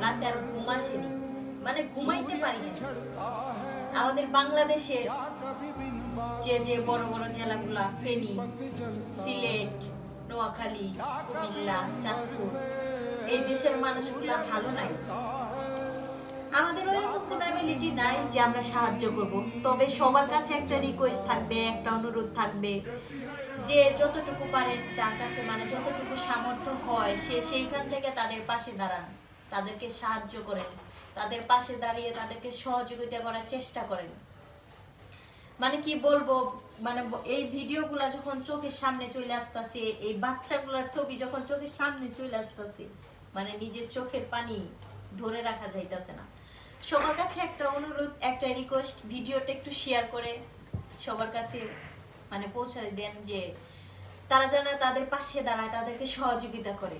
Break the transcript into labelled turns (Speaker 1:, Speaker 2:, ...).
Speaker 1: রাতে আর ঘুম আসেনি, মানে ঘুমাইতে পারি না। আমাদের বাংলাদেশে যে যে বড় বড় জেলাগুলা, ফেনী, সিলেট, নোয়াখালী, কুমিল্লা, চাঁদপুর, এই দেশের মানুষগুলা ভালো নাই। আমাদের ওইরকম কোনো অ্যাবিলিটি নাই যে আমরা সাহায্য করব। তবে সবার কাছে একটা রিকোয়েস্ট থাকবে, একটা অনুরোধ থাকবে, যে যতটুকু পারেন, যার কাছে মানে যতটুকু সামর্থ্য হয়, সে সেইখান থেকে তাদের পাশে দাঁড়ান, তাদেরকে সাহায্য করেন, তাদের পাশে দাঁড়িয়ে তাদেরকে সহযোগিতা করার চেষ্টা করেন। মানে কি বলবো, মানে এই ভিডিওগুলা যখন চোখের সামনে চলে আসতেছে, এই বাচ্চাগুলার ছবি যখন চোখের সামনে চলে আসতেছে, মানে নিজের চোখের পানি ধরে রাখা যাইতেছে না। সবার কাছে একটা অনুরোধ, একটা রিকোয়েস্ট, ভিডিওটা একটু শেয়ার করে সবার কাছে মানে পৌঁছায় দেন, যে তারা যেন তাদের পাশে দাঁড়ায়, তাদেরকে সহযোগিতা করে।